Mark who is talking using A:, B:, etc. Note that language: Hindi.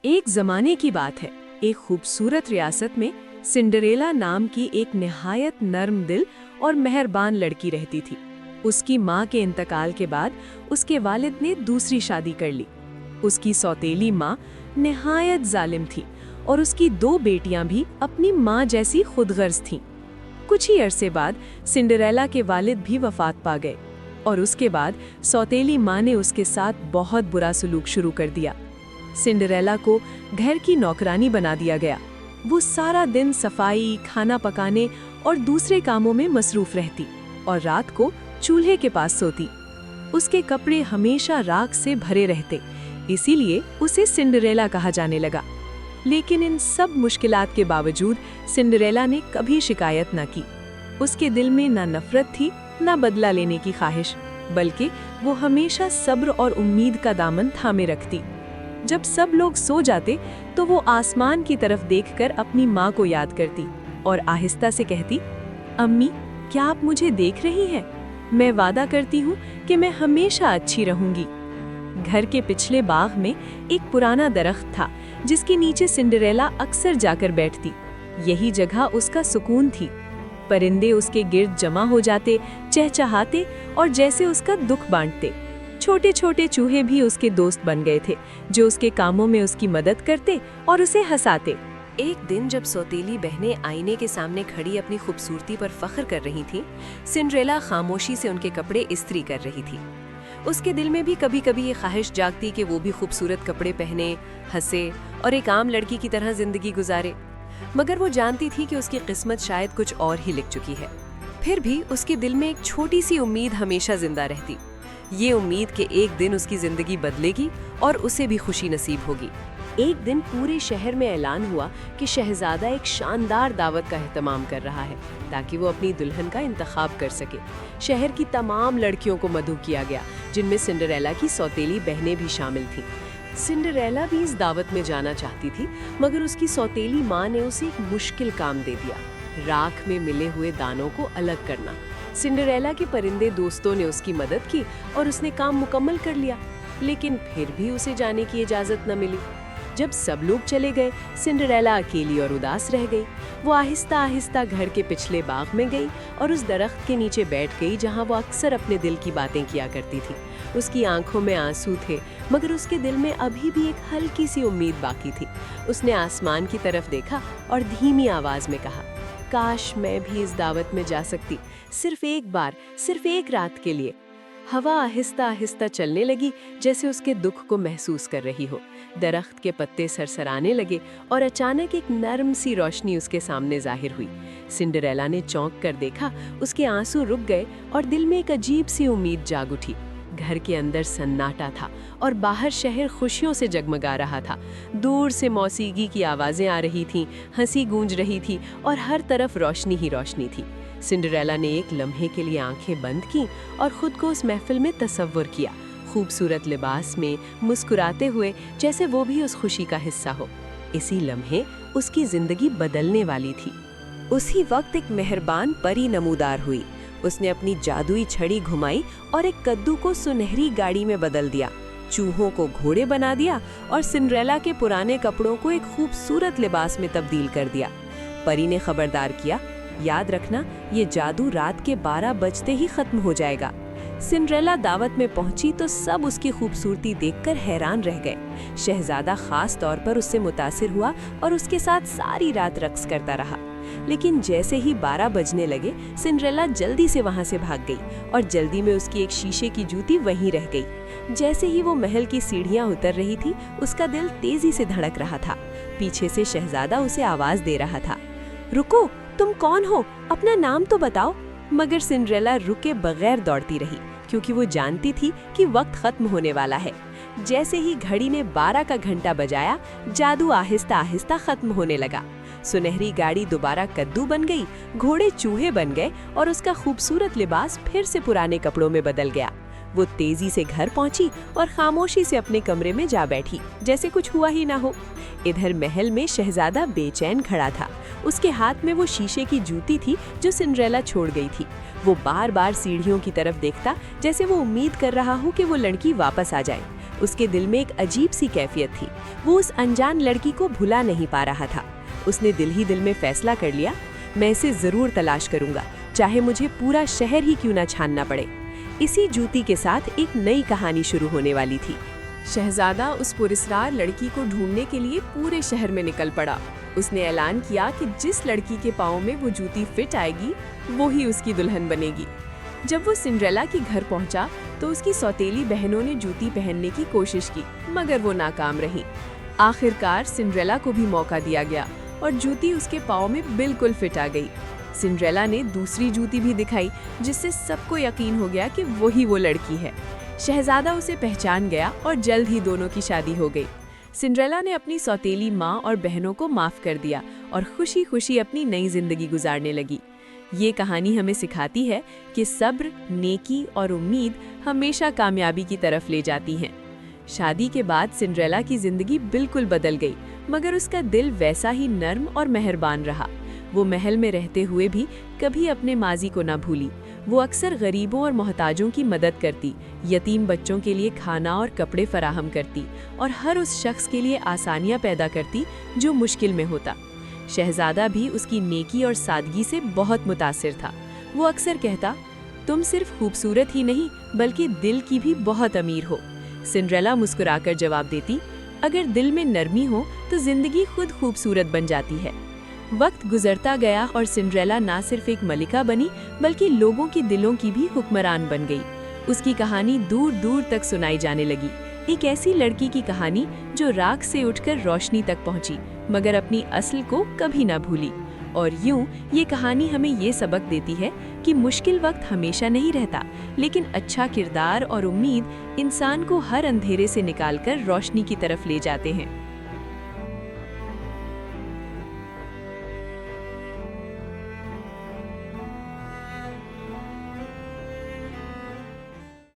A: एक जमाने की बात है। एक खूबसूरत रियासत में सिंडरेला नाम की एक निहायत नर्म दिल और मेहरबान लड़की रहती थी। उसकी माँ के इंतकाल के बाद उसके वालिद ने दूसरी शादी कर ली। उसकी सौतेली माँ निहायत जालिम थी और उसकी दो बेटियां भी अपनी माँ जैसी खुदगर्ज थीं। कुछ ही अरसे बाद सिंडरेला के वालिद भी वफात पा गए और उसके बाद सौतेली माँ ने उसके साथ बहुत बुरा सलूक शुरू कर दिया। सिंडरेला को घर की नौकरानी बना दिया गया। वो सारा दिन सफाई, खाना पकाने और दूसरे कामों में मसरूफ रहती और रात को चूल्हे के पास सोती। उसके कपड़े हमेशा राख से भरे रहते, इसीलिए उसे सिंडरेला कहा जाने लगा। लेकिन इन सब मुश्किलात के बावजूद सिंडरेला ने कभी शिकायत न की। उसके दिल में ना नफरत थी, ना बदला लेने की ख्वाहिश, बल्कि वो हमेशा सब्र और उम्मीद का दामन थामे रखती। जब सब लोग सो जाते तो वो आसमान की तरफ देखकर अपनी माँ को याद करती और आहिस्ता से कहती, अम्मी, क्या आप मुझे देख रही हैं? मैं वादा करती हूँ कि मैं हमेशा अच्छी रहूंगी। घर के पिछले बाग में एक पुराना दरख्त था जिसके नीचे सिंडरेला अक्सर जाकर बैठती। यही जगह उसका सुकून थी। परिंदे उसके गिर्द जमा हो जाते, चहचहाते और जैसे उसका दुख बांटते। छोटे छोटे चूहे भी उसके दोस्त बन गए थे, जो उसके कामों में उसकी मदद करते और उसे हंसाते। एक दिन जब सौतेली बहनें आईने के सामने खड़ी अपनी खूबसूरती पर फख्र कर रही थीं, सिंडरेला खामोशी से उनके कपड़े इस्त्री कर रही थी। उसके दिल में भी कभी कभी ये ख्वाहिश जागती कि वो भी खूबसूरत कपड़े पहने, हंसे और एक आम लड़की की तरह जिंदगी गुजारे। मगर वो जानती थी कि उसकी किस्मत शायद कुछ और ही लिख चुकी है। फिर भी उसके दिल में एक छोटी सी उम्मीद हमेशा जिंदा रहती। ये उम्मीद कि एक दिन उसकी जिंदगी बदलेगी और उसे भी खुशी नसीब होगी। एक दिन पूरे शहर में ऐलान हुआ कि शहजादा एक शानदार दावत का एहतमाम कर रहा है ताकि वो अपनी दुल्हन का इंतखाब कर सके। शहर की तमाम लड़कियों को मदऊ किया गया, जिनमें सिंडरेला की सौतेली बहनें भी शामिल थीं। सिंडरेला भी इस दावत में जाना चाहती थी, मगर उसकी सौतेली माँ ने उसे एक मुश्किल काम दे दिया, राख में मिले हुए दानों को अलग करना। सिंडरेला के परिंदे दोस्तों ने उसकी मदद की और उसने काम मुकम्मल कर लिया, लेकिन फिर भी उसे जाने की इजाजत न मिली। जब सब लोग चले गए, सिंडरेला अकेली और उदास रह गई। वो आहिस्ता आहिस्ता घर के पिछले बाग में गई और उस दरख्त के नीचे बैठ गई जहां वो अक्सर अपने दिल की बातें किया करती थी। उसकी आंखों में आंसू थे, मगर उसके दिल में अभी भी एक हल्की सी उम्मीद बाकी थी। उसने आसमान की तरफ देखा और धीमी आवाज में कहा, काश मैं भी इस दावत में जा सकती, सिर्फ एक बार, सिर्फ एक रात के लिए। हवा आहिस्ता आहिस्ता चलने लगी, जैसे उसके दुख को महसूस कर रही हो। दरख्त के पत्ते सरसराने लगे और अचानक एक नर्म सी रोशनी उसके सामने जाहिर हुई। सिंडरेला ने चौंक कर देखा, उसके आंसू रुक गए और दिल में एक अजीब सी उम्मीद जाग उठी। घर के अंदर सन्नाटा था और बाहर शहर खुशियों से जगमगा रहा था। दूर से मौसीकी की आवाजें आ रही थीं, हंसी गूंज रही थी और हर तरफ रोशनी ही रोशनी थी। सिंडरेला ने एक लम्हे के लिए आंखें बंद की और खुद को उस महफिल में तसव्वुर किया, खूबसूरत लिबास में, मुस्कुराते हुए, जैसे वो भी उस खुशी का हिस्सा हो। इसी लम्हे उसकी जिंदगी बदलने वाली थी। उसी वक्त एक मेहरबान परी नमूदार हुई। उसने अपनी जादुई छड़ी घुमाई और एक कद्दू को सुनहरी गाड़ी में बदल दिया, चूहों को घोड़े बना दिया और सिंडरेला के पुराने कपड़ों को एक खूबसूरत लिबास में तब्दील कर दिया। परी ने खबरदार किया, याद रखना, ये जादू रात के 12 बजते ही खत्म हो जाएगा। सिंडरेला दावत में पहुंची तो सब उसकी खूबसूरती देखकर हैरान रह गए। शहजादा खास तौर पर उससे मुतासिर हुआ और उसके साथ सारी रात रक्स करता रहा। लेकिन जैसे ही 12 बजने लगे, सिंडरेला जल्दी से वहां से भाग गई और जल्दी में उसकी एक शीशे की जूती वहीं रह गई। जैसे ही वो महल की सीढ़ियां उतर रही थी, उसका दिल तेजी से धड़क रहा था। पीछे से शहजादा उसे आवाज दे रहा था, रुको, तुम कौन हो? अपना नाम तो बताओ। मगर सिंडरेला रुके बगैर दौड़ती रही, क्योंकि वो जानती थी कि वक्त खत्म होने वाला है। जैसे ही घड़ी ने 12 का घंटा बजाया, जादू आहिस्ता आहिस्ता खत्म होने लगा। सुनहरी गाड़ी दोबारा कद्दू बन गई, घोड़े चूहे बन गए और उसका खूबसूरत लिबास फिर से पुराने कपड़ों में बदल गया। वो तेजी से घर पहुंची और खामोशी से अपने कमरे में जा बैठी, जैसे कुछ हुआ ही ना हो। इधर महल में शहजादा बेचैन खड़ा था। उसके हाथ में वो शीशे की जूती थी जो सिंडरेला छोड़ गई थी। वो बार बार सीढ़ियों की तरफ देखता, जैसे वो उम्मीद कर रहा हो कि वो लड़की वापस आ जाए। उसके दिल में एक अजीब सी कैफियत थी। वो उस अनजान लड़की को भुला नहीं पा रहा था। उसने दिल ही दिल में फैसला कर लिया, मैं इसे जरूर तलाश करूंगा, चाहे मुझे पूरा शहर ही क्यों ना छानना पड़े। इसी जूती के साथ एक नई कहानी शुरू होने वाली थी। शहजादा उस पुरस्कार लड़की को ढूंढने के लिए पूरे शहर में निकल पड़ा। उसने ऐलान किया कि जिस लड़की के पाँव में वो जूती फिट आएगी, वो ही उसकी दुल्हन बनेगी। जब वो सिंड्रेला के घर पहुंचा तो उसकी सौतेली बहनों ने जूती पहनने की कोशिश की, मगर वो नाकाम रही। आखिरकार सिंड्रेला को भी मौका दिया गया और जूती उसके पाँव में बिल्कुल फिट आ गई। सिंड्रेला ने दूसरी जूती भी दिखाई, जिससे सबको यकीन हो गया कि वही वो लड़की है। शहजादा उसे पहचान गया और जल्द ही दोनों की शादी हो गई। सिंड्रेला ने अपनी सौतेली माँ और बहनों को माफ कर दिया और खुशी खुशी अपनी नई जिंदगी गुजारने लगी। ये कहानी हमें सिखाती है कि सब्र, नेकी और उम्मीद हमेशा कामयाबी की तरफ ले जाती हैं। शादी के बाद सिंड्रेला की जिंदगी बिल्कुल बदल गई, मगर उसका दिल वैसा ही नर्म और मेहरबान रहा। वो महल में रहते हुए भी कभी अपने माजी को ना भूली। वो अक्सर गरीबों और मोहताजों की मदद करती, यतीम बच्चों के लिए खाना और कपड़े फराहम करती और हर उस शख्स के लिए आसानियां पैदा करती जो मुश्किल में होता। शहजादा भी उसकी नेकी और सादगी से बहुत मुतासिर था। वो अक्सर कहता, तुम सिर्फ खूबसूरत ही नहीं बल्कि दिल की भी बहुत अमीर हो। सिंड्रेला मुस्कुराकर जवाब देती, अगर दिल में नरमी हो तो जिंदगी खुद खूबसूरत बन जाती है। वक्त गुजरता गया और सिंड्रेला ना सिर्फ एक मलिका बनी बल्कि लोगों के दिलों की भी हुक्मरान बन गई। उसकी कहानी दूर दूर तक सुनाई जाने लगी, एक ऐसी लड़की की कहानी जो राख से उठकर रोशनी तक पहुंची मगर अपनी असल को कभी ना भूली। और यूं ये कहानी हमें ये सबक देती है कि मुश्किल वक्त हमेशा नहीं रहता, लेकिन अच्छा किरदार और उम्मीद इंसान को हर अंधेरे से निकालकर रोशनी की तरफ ले जाते हैं।